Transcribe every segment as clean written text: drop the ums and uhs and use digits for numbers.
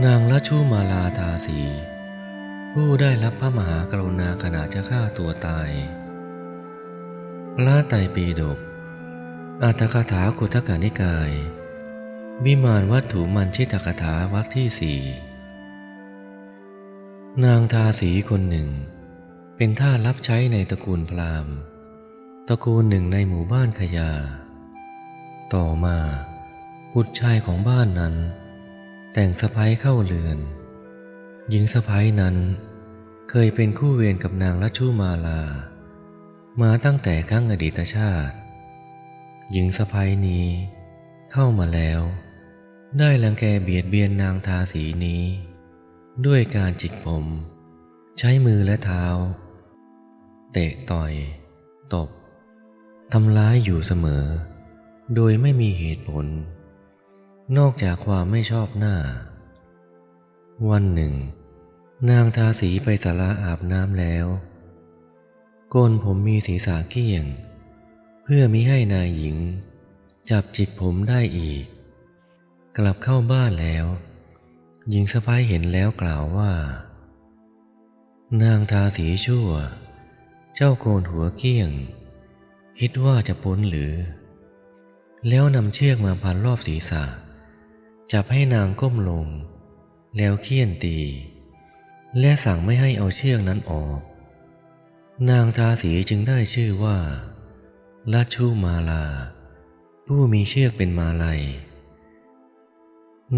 นางลัชชุมาลาทาสีผู้ได้รับพระมหากรุณาขณะจะฆ่าตัวตายพระไตรปิฎกอรรถกถาคุถกนิกายวิมานวัตถุมัญชิตกถาวรรคที่สี่นางทาสีคนหนึ่งเป็นทาสรับใช้ในตระกูลพราหมณ์ตระกูลหนึ่งในหมู่บ้านขยาต่อมาบุตรชายของบ้านนั้นแต่งสะใภ้เข้าเรือนหญิงสะใภ้นั้นเคยเป็นคู่เวรกับนางลัชชุมาลามาตั้งแต่ครั้งอดีตชาติหญิงสะใภ้นี้เข้ามาแล้วได้รังแกเบียดเบียนนางทาสีนี้ด้วยการจิกผมใช้มือและเท้าเตะต่อยตบทำร้ายอยู่เสมอโดยไม่มีเหตุผลนอกจากความไม่ชอบหน้าวันหนึ่งนางทาสีไปศาลาอาบน้ำแล้วโกนผมมีศีรษะเกลี้ยงเพื่อมิให้นายหญิงจับจิกผมได้อีกกลับเข้าบ้านแล้วหญิงสะใภ้เห็นแล้วกล่าวว่านางทาสีชั่วเจ้าโกนหัวเกลี้ยงคิดว่าจะพ้นหรือแล้วนำเชือกมาพันรอบศีรษะจับให้นางก้มลงแล้วเฆี่ยนตีและสั่งไม่ให้เอาเชือกนั้นออกนางทาสีจึงได้ชื่อว่าลัชชุมาลาผู้มีเชือกเป็นมาลัย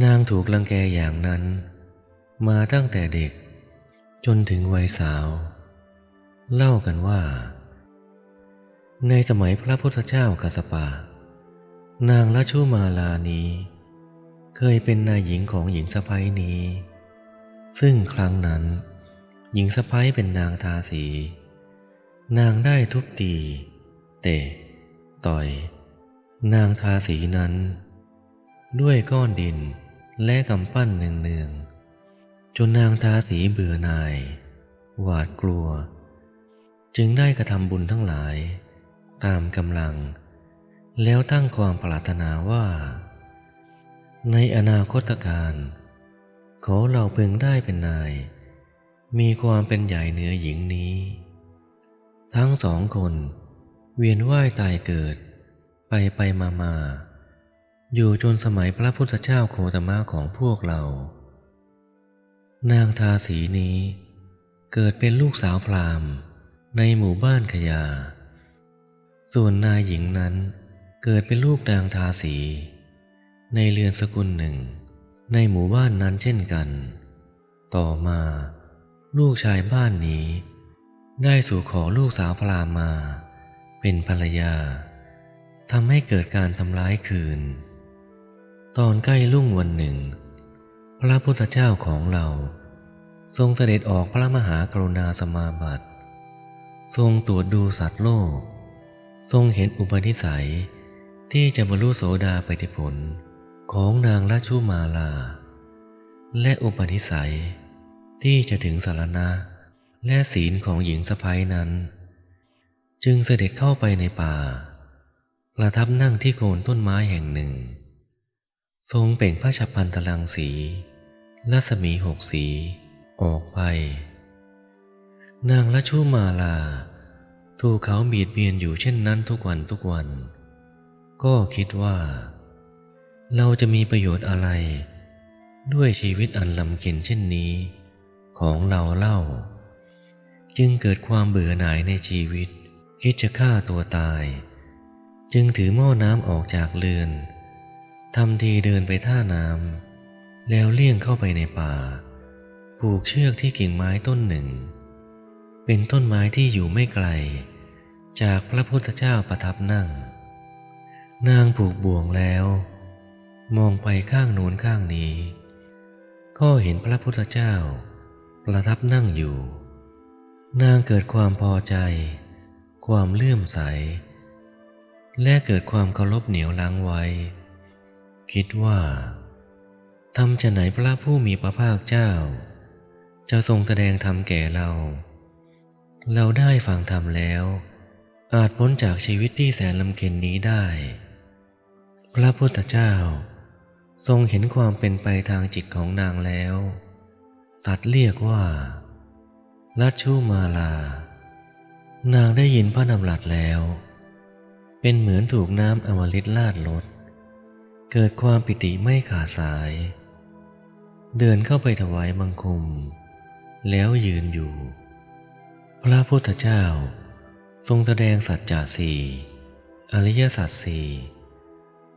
นางถูกรังแกอย่างนั้นมาตั้งแต่เด็กจนถึงวัยสาวเล่ากันว่าในสมัยพระพุทธเจ้ากัสสปะนางลัชชุมาลานี้เคยเป็นนายหญิงของหญิงสะใภ้นี้ซึ่งครั้งนั้นหญิงสะใภ้เป็นนางทาสีนางได้ทุบตีเตะต่อยนางทาสีนั้นด้วยก้อนดินและกำปั้นเนืองๆจนนางทาสีเบื่อหน่ายหวาดกลัวจึงได้กระทำบุญทั้งหลายตามกำลังแล้วตั้งความปรารถนาว่าในอนาคตการขอเราพึงได้เป็นนายมีความเป็นใหญ่เหนือหญิงนี้ทั้งสองคนเวียนว่ายตายเกิดไปมาอยู่จนสมัยพระพุทธเจ้าโคตมะของพวกเรานางทาสีนี้เกิดเป็นลูกสาวพราหมณ์ในหมู่บ้านขยาส่วนนายหญิงนั้นเกิดเป็นลูกนางทาสีในเรือนสกุลหนึ่งในหมู่บ้านนั้นเช่นกันต่อมาลูกชายบ้านนี้ได้สู่ขอลูกสาวพราหมณ์มาเป็นภรรยาทำให้เกิดการทำร้ายคืนตอนใกล้รุ่งวันหนึ่งพระพุทธเจ้าของเราทรงเสด็จออกพระมหากรุณาสมาบัติทรงตรวจดูสัตว์โลกทรงเห็นอุปนิสัยที่จะบรรลุโสดาปัตติผลของนางลัชชุมาลาและอุปนิสัยที่จะถึงสรณะและศีลของหญิงสะใภ้นั้นจึงเสด็จเข้าไปในป่าประทับนั่งที่โคนต้นไม้แห่งหนึ่งทรงเปล่งพระฉัพพันตรังสีรัศมี6 สีออกไปนางลัชชุมาลาถูกเขาเบียดเบียนอยู่เช่นนั้นทุกวันก็คิดว่าเราจะมีประโยชน์อะไรด้วยชีวิตอันลำเค็ญเช่นนี้ของเราเล่าจึงเกิดความเบื่อหน่ายในชีวิตคิดจะฆ่าตัวตายจึงถือหม้อน้ำออกจากเรือนทำทีเดินไปท่าน้ำแล้วเลี่ยงเข้าไปในป่าผูกเชือกที่กิ่งไม้ต้นหนึ่งเป็นต้นไม้ที่อยู่ไม่ไกลจากพระพุทธเจ้าประทับนั่งนางผูกบ่วงแล้วมองไปข้างโน้นข้างนี้ก็เห็นพระพุทธเจ้าประทับนั่งอยู่นางเกิดความพอใจความเลื่อมใสและเกิดความเคารพเหนียวรั้งไว้คิดว่าทำฉะไหนพระผู้มีพระภาคเจ้าจะทรงแสดงธรรมแก่เราได้ฟังธรรมแล้วอาจพ้นจากชีวิตที่แสนลำเค็ญนี้ได้พระพุทธเจ้า ทรงเห็นความเป็นไปทางจิตของนางแล้วตรัสเรียกว่าลัชชุมาลานางได้ยินพระดำรัสแล้วเป็นเหมือนถูกน้ำอมฤตลาดรถเกิดความปิติไม่ขาดสายเดินเข้าไปถวายบังคมแล้วยืนอยู่พระพุทธเจ้าทรงแสดงสัจจะสี่อริยสัจสี่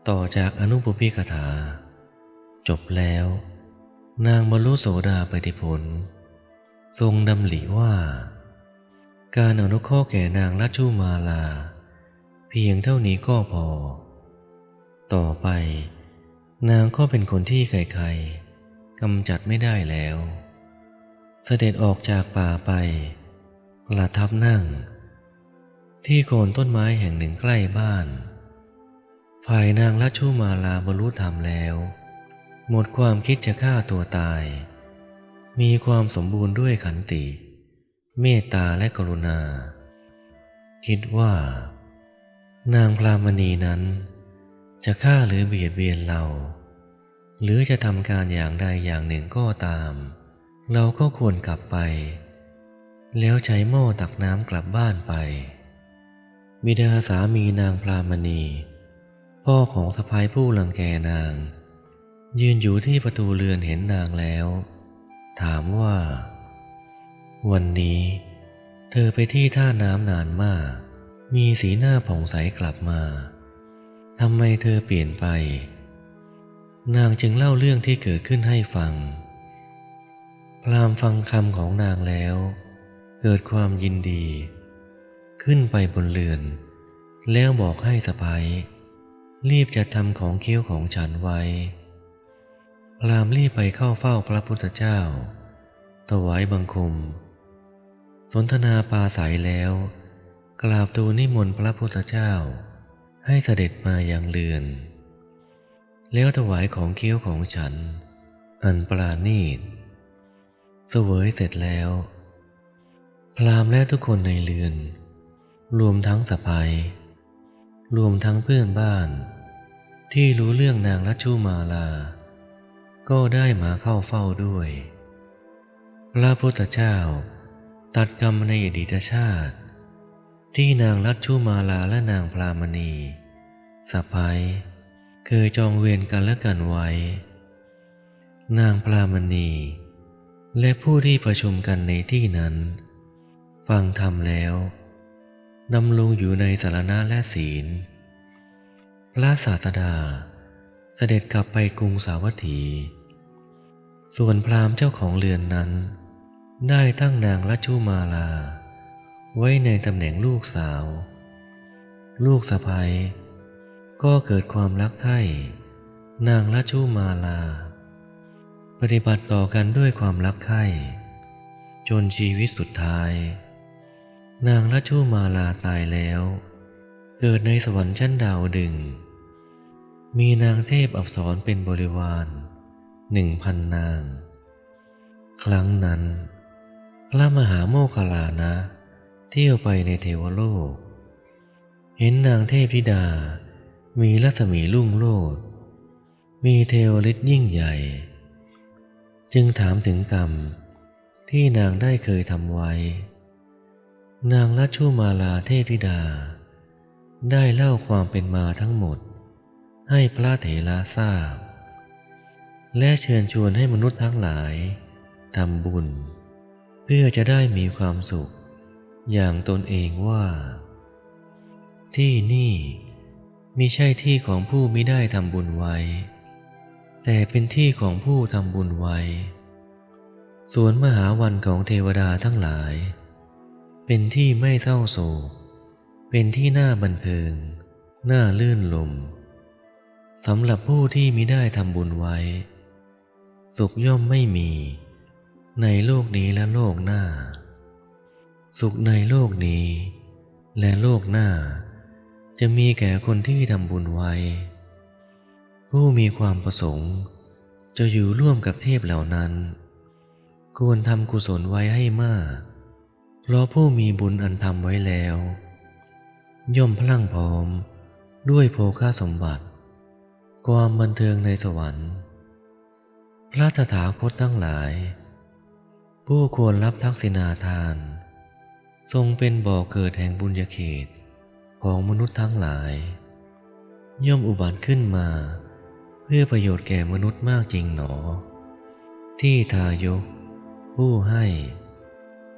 ต่อจากอนุปปิกถาจบแล้วนางบรรลุโสดาปัตติผลทรงดำริว่าการอนุเคราะห์แก่นางลัชชุมาลาเพียงเท่านี้ก็พอต่อไปนางก็เป็นคนที่ใครๆกำจัดไม่ได้แล้วเสด็จออกจากป่าไปประทับนั่งที่โคนต้นไม้แห่งหนึ่งใกล้บ้านฝ่ายนางลัชชุมาลาบรรลุธรรมแล้วหมดความคิดจะฆ่าตัวตายมีความสมบูรณ์ด้วยขันติเมตตาและกรุณาคิดว่านางพรามณีนั้นจะฆ่าหรือเบียดเบียนเราหรือจะทำการอย่างใดอย่างหนึ่งก็ตามเราก็ควรกลับไปแล้วใช้หม้อตักน้ำกลับบ้านไปบิดาสามีนางพรามณีพ่อของสะใภ้ผู้รังแกนางยืนอยู่ที่ประตูเรือนเห็นนางแล้วถามว่าวันนี้เธอไปที่ท่าน้ำนานมากมีสีหน้าผ่องใสกลับมาทำไมเธอเปลี่ยนไปนางจึงเล่าเรื่องที่เกิดขึ้นให้ฟังพราหมณ์ฟังคำของนางแล้วเกิดความยินดีขึ้นไปบนเรือนแล้วบอกให้สะใภ้รีบจัดทำของเคี้ยวของฉันไว้พราหมณ์รีบไปเข้าเฝ้าพระพุทธเจ้าถวายบังคมสนทนาปราศัยแล้วกราบทูลนิมนต์พระพุทธเจ้าให้เสด็จมายังเรือนแล้วถวายของเคี้ยวของฉันอันปราณีตเสวยเสร็จแล้วพราหมณ์และทุกคนในเรือนรวมทั้งสะใภ้รวมทั้งเพื่อนบ้านที่รู้เรื่องนางลัชชุมาลาก็ได้มาเข้าเฝ้าด้วยพระพุทธเจ้าตัดกรรมในอดีตชาติที่นางลัชชุมาลาและนางพรามณีสะใภ้เคยจองเวรกันและกันไว้นางพรามณีและผู้ที่ประชุมกันในที่นั้นฟังธรรมแล้วดำรงอยู่ในสรณะและศีลพระศาสดาเสด็จกลับไปกรุงสาวัตถีส่วนพราหมณ์เจ้าของเรือนนั้นได้ตั้งนางลัชชุมาลาไว้ในตำแหน่งลูกสาวลูกสะใภ้ก็เกิดความรักใคร่นางลัชชุมาลาปฏิบัติต่อกันด้วยความรักใคร่จนชีวิตสุดท้ายนางลัชชุมาลาตายแล้วเกิดในสวรรค์ชั้นดาวดึงส์มีนางเทพอัปสรเป็นบริวาร1,000 นางครั้งนั้นพระมหาโมคคัลลานะเที่ยวไปในเทวโลกเห็นนางเทพธิดามีรัศมีรุ่งโรจน์มีเทวฤทธิ์ยิ่งใหญ่จึงถามถึงกรรมที่นางได้เคยทำไว้นางลัชชุมาลาเทพธิดาได้เล่าความเป็นมาทั้งหมดให้พระเถระทราบและเชิญชวนให้มนุษย์ทั้งหลายทำบุญเพื่อจะได้มีความสุขอย่างตนเองว่าที่นี่มิใช่ที่ของผู้มิได้ทำบุญไว้แต่เป็นที่ของผู้ทำบุญไว้สวนมหาวันของเทวดาทั้งหลายเป็นที่ไม่เศร้าโศกเป็นที่น่าบันเทิงน่าลื่นลมสำหรับผู้ที่มิได้ทำบุญไว้สุขย่อมไม่มีในโลกนี้และโลกหน้าสุขในโลกนี้และโลกหน้าจะมีแก่คนที่ทำบุญไว้ผู้มีความประสงค์จะอยู่ร่วมกับเทพเหล่านั้นควรทำกุศลไว้ให้มากเพราะผู้มีบุญอันทำไว้แล้วย่อมพลั่งพร้อมด้วยโภคสมบัติ ความบันเทิงในสวรรค์พระตถาคตทั้งหลายผู้ควรรับทักษิณาทานทรงเป็นบ่อเกิดแห่งบุญญาเขตของมนุษย์ทั้งหลายย่อมอุบัติขึ้นมาเพื่อประโยชน์แก่มนุษย์มากจริงหนอที่ทายกผู้ให้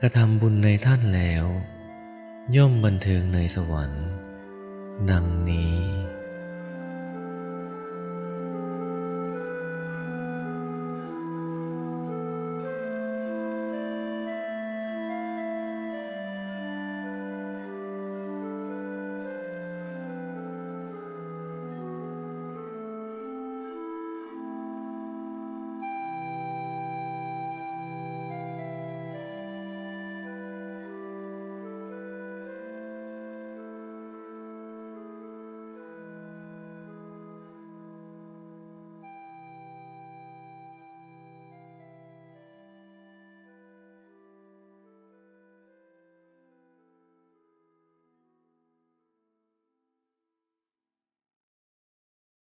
กระทำบุญในท่านแล้วย่อมบันเทิงในสวรรค์ดังนี้